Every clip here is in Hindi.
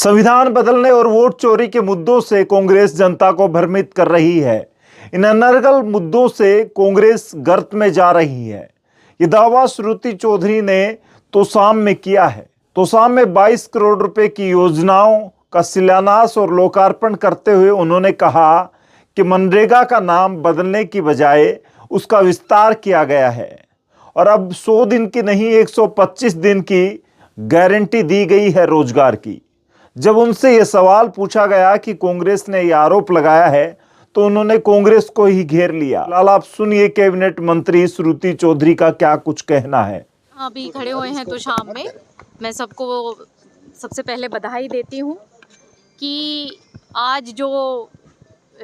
संविधान बदलने और वोट चोरी के मुद्दों से कांग्रेस जनता को भ्रमित कर रही है। इन अनर्गल मुद्दों से कांग्रेस गर्त में जा रही है। ये दावा श्रुति चौधरी ने तोशाम में किया है। तोशाम में 22 करोड़ रुपए की योजनाओं का शिलान्यास और लोकार्पण करते हुए उन्होंने कहा कि मनरेगा का नाम बदलने की बजाय उसका विस्तार किया गया है और अब 100 दिन की नहीं 125 दिन की गारंटी दी गई है रोजगार की। जब उनसे यह सवाल पूछा गया कि कांग्रेस ने यह आरोप लगाया है तो उन्होंने कांग्रेस को ही घेर लिया। फिलहाल आप सुनिए कैबिनेट मंत्री श्रुति चौधरी का क्या कुछ कहना है। अभी खड़े हुए हैं तो शाम में मैं सबको सबसे पहले बधाई देती हूँ कि आज जो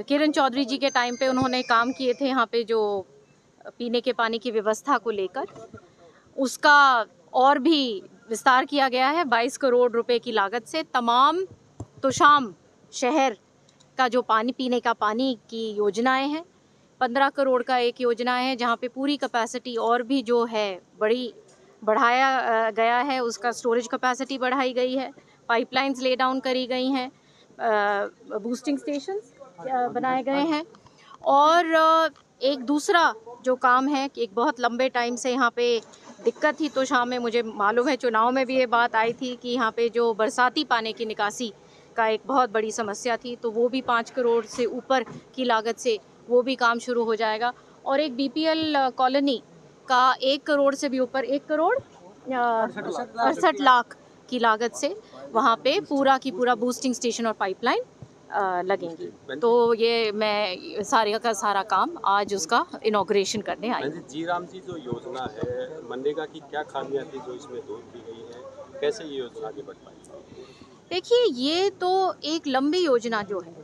किरण चौधरी जी के टाइम पे उन्होंने काम किए थे यहाँ पे जो पीने के पानी की व्यवस्था को लेकर, उसका और भी विस्तार किया गया है। 22 करोड़ रुपए की लागत से तमाम तोशाम शहर का जो पानी पीने का पानी की योजनाएं हैं, 15 करोड़ का एक योजना है जहाँ पे पूरी कैपेसिटी और भी जो है बढ़ाया गया है, उसका स्टोरेज कैपेसिटी बढ़ाई गई है, पाइपलाइंस ले डाउन करी गई हैं, बूस्टिंग स्टेशंस बनाए गए हैं। और एक दूसरा जो काम है कि एक बहुत लंबे टाइम से यहाँ पे दिक्कत थी, तो शाम में मुझे मालूम है चुनाव में भी ये बात आई थी कि यहाँ पे जो बरसाती पानी की निकासी का एक बहुत बड़ी समस्या थी, तो वो भी 5 करोड़ से ऊपर की लागत से वो भी काम शुरू हो जाएगा। और एक बीपीएल कॉलोनी का 1 करोड़ से भी ऊपर 1 करोड़ 68 लाख की लागत से वहाँ पे पूरा की पूरा बूस्टिंग स्टेशन और पाइपलाइन लगेंगी। तो ये मैं सारे का सारा काम आज उसका इनॉग्रेशन करने आई। जी राम जी, जो योजना है मनरेगा की क्या खामियां थी जो इसमें दूर की गई है, कैसे ये योजना आगे बढ़ पाई? देखिए, ये तो एक लंबी योजना जो है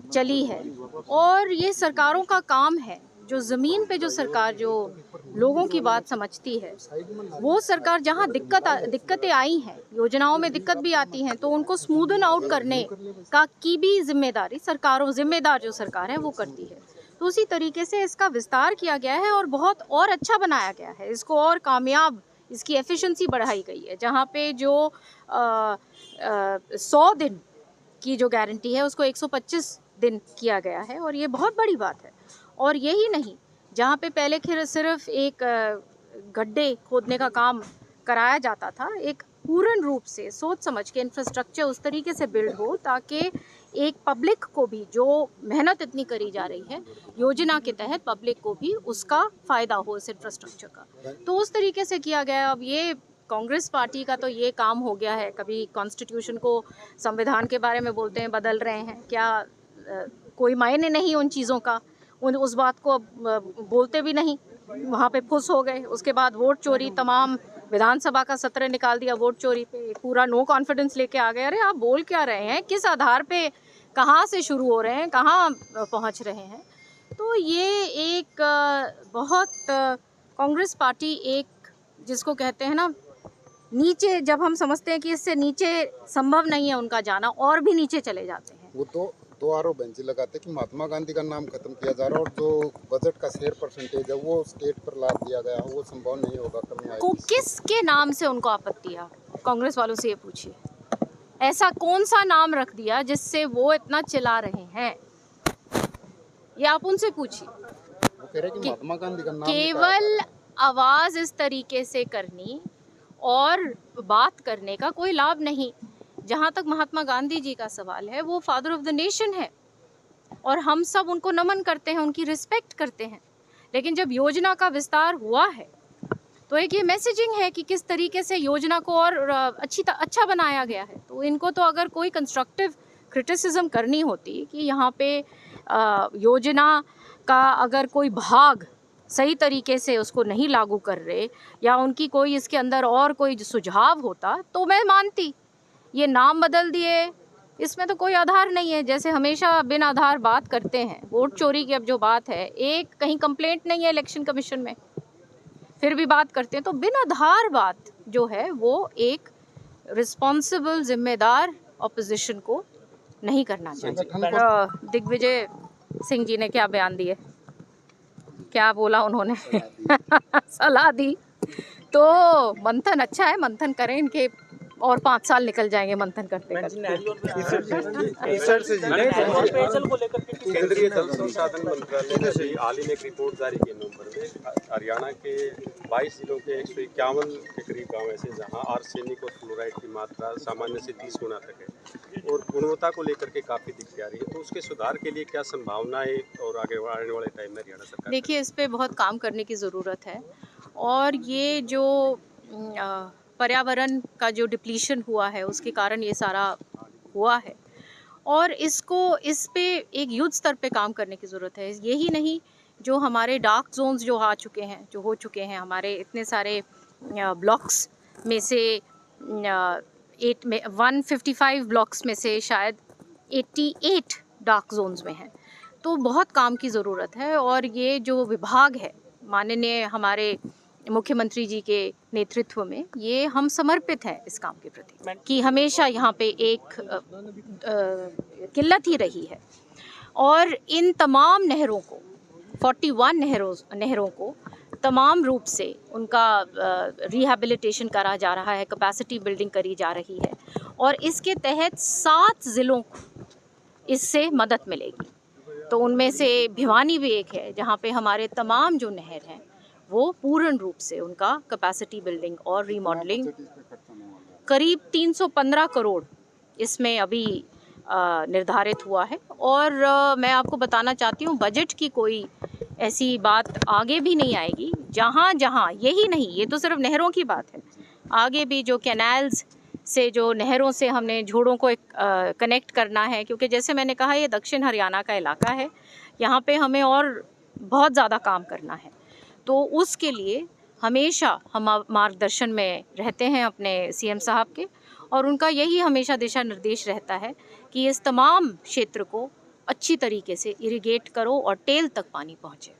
चली है और ये सरकारों का काम है। जो ज़मीन पे जो सरकार जो लोगों की बात समझती है, वो सरकार जहाँ दिक्कतें आई हैं, योजनाओं में दिक्कत भी आती हैं, तो उनको स्मूदन आउट करने का की भी जिम्मेदार जो सरकार है वो करती है। तो उसी तरीके से इसका विस्तार किया गया है और बहुत और अच्छा बनाया गया है, इसको और कामयाब, इसकी एफिशिएंसी बढ़ाई गई है। जहाँ पे जो 100 दिन की जो गारंटी है उसको 125 दिन किया गया है और ये बहुत बड़ी बात है। और यही नहीं, जहाँ पे पहले सिर्फ एक गड्ढे खोदने का काम कराया जाता था, एक पूर्ण रूप से सोच समझ के इंफ्रास्ट्रक्चर उस तरीके से बिल्ड हो ताकि एक पब्लिक को भी, जो मेहनत इतनी करी जा रही है योजना के तहत, पब्लिक को भी उसका फ़ायदा हो इस इंफ्रास्ट्रक्चर का, तो उस तरीके से किया गया। अब ये कांग्रेस पार्टी का तो ये काम हो गया है, कभी कॉन्स्टिट्यूशन को, संविधान के बारे में बोलते हैं बदल रहे हैं, क्या कोई मायने नहीं उन चीज़ों का, उस बात को बोलते भी नहीं, वहाँ पे फुस हो गए। उसके बाद वोट चोरी, तमाम विधानसभा का सत्र निकाल दिया वोट चोरी पे, पूरा नो कॉन्फिडेंस लेके आ गए। अरे आप बोल क्या रहे हैं, किस आधार पे, कहाँ से शुरू हो रहे हैं, कहाँ पहुँच रहे हैं? तो ये एक बहुत कांग्रेस पार्टी एक, जिसको कहते हैं ना, नीचे, जब हम समझते हैं कि इससे नीचे संभव नहीं है उनका जाना, और भी नीचे चले जाते हैं। वो तो दो आरोप बेंच लगाते कि महात्मा गांधी का नाम खत्म किया जा रहा है और जो बजट का शेयर परसेंटेज है वो स्टेट पर लाद दिया गया है, वो संभव नहीं होगा, कमी आएगी। को किसके नाम से उनको आपत्ति है? कांग्रेस वालों से ये पूछिए, ऐसा कौन सा नाम रख दिया जिससे वो इतना चिल्ला रहे हैं? ये आप उनसे पूछिए। वो कह रहे कि महात्मा गांधी का नाम केवल आवाज इस तरीके से करनी और बात करने का कोई लाभ नहीं। जहाँ तक महात्मा गांधी जी का सवाल है, वो फादर ऑफ द नेशन है और हम सब उनको नमन करते हैं, उनकी रिस्पेक्ट करते हैं। लेकिन जब योजना का विस्तार हुआ है तो एक ये मैसेजिंग है कि किस तरीके से योजना को और अच्छा बनाया गया है। तो इनको तो अगर कोई कंस्ट्रक्टिव क्रिटिसिज्म करनी होती कि यहाँ पे योजना का अगर कोई भाग सही तरीके से उसको नहीं लागू कर रहे, या उनकी कोई इसके अंदर और कोई सुझाव होता, तो मैं मानती। ये नाम बदल दिए, इसमें तो कोई आधार नहीं है। जैसे हमेशा बिन आधार बात करते हैं, वोट चोरी की अब जो बात है, एक कहीं कंप्लेंट नहीं है इलेक्शन कमीशन में, फिर भी बात करते हैं। तो बिन आधार बात जो है वो एक रिस्पॉन्सिबल, जिम्मेदार ऑपोजिशन को नहीं करना चाहिए। दिग्विजय सिंह जी ने क्या बयान दिए, क्या बोला उन्होंने? सलाह दी। तो मंथन अच्छा है, मंथन करें, इनके और 5 साल निकल जाएंगे मंथन करते करते। केंद्रीय जल संसाधन मंत्रालय ने अभी हाल ही में एक रिपोर्ट जारी की नवंबर में। हरियाणा के 22 जिलों के 151 के करीब गांव ऐसे जहां आर्सेनिक और फ्लोराइड की मात्रा सामान्य से 30 गुना तक है और गुणवत्ता को लेकर के काफ़ी दिक्कत आ रही है। तो उसके सुधार के लिए क्या संभावनाएं और आगे आने वाले टाइम में हरियाणा सरकार? देखिए, इस पे बहुत काम करने की ज़रूरत है और ये जो पर्यावरण का जो डिप्लीशन हुआ है उसके कारण ये सारा हुआ है और इस पे एक युद्ध स्तर पे काम करने की ज़रूरत है। यही नहीं, जो हमारे डार्क जोन्स जो हो चुके हैं हमारे इतने सारे ब्लॉक्स में से 155 ब्लॉक्स में से शायद 88 डार्क जोन्स में हैं। तो बहुत काम की ज़रूरत है और ये जो विभाग है माननीय हमारे मुख्यमंत्री जी के नेतृत्व में, ये हम समर्पित हैं इस काम के प्रति कि हमेशा यहाँ पे एक किल्लत ही रही है और इन तमाम नहरों को 41 नहरों को तमाम रूप से उनका रिहैबिलिटेशन करा जा रहा है, कैपेसिटी बिल्डिंग करी जा रही है और इसके तहत 7 ज़िलों को इससे मदद मिलेगी। तो उनमें से भिवानी भी एक है जहाँ पे हमारे तमाम जो नहर हैं वो पूर्ण रूप से उनका कैपेसिटी बिल्डिंग और रीमॉडलिंग करीब 315 करोड़ इसमें अभी निर्धारित हुआ है। और मैं आपको बताना चाहती हूँ, बजट की कोई ऐसी बात आगे भी नहीं आएगी जहाँ जहाँ, यही नहीं, ये तो सिर्फ नहरों की बात है, आगे भी जो कैनाल्स से, जो नहरों से हमने झोड़ों को कनेक्ट करना है, क्योंकि जैसे मैंने कहा ये दक्षिण हरियाणा का इलाका है, यहाँ पे हमें और बहुत ज़्यादा काम करना है। तो उसके लिए हमेशा हम मार्गदर्शन में रहते हैं अपने सीएम साहब के और उनका यही हमेशा दिशा निर्देश रहता है कि इस तमाम क्षेत्र को अच्छी तरीके से इरिगेट करो और टेल तक पानी पहुँचे।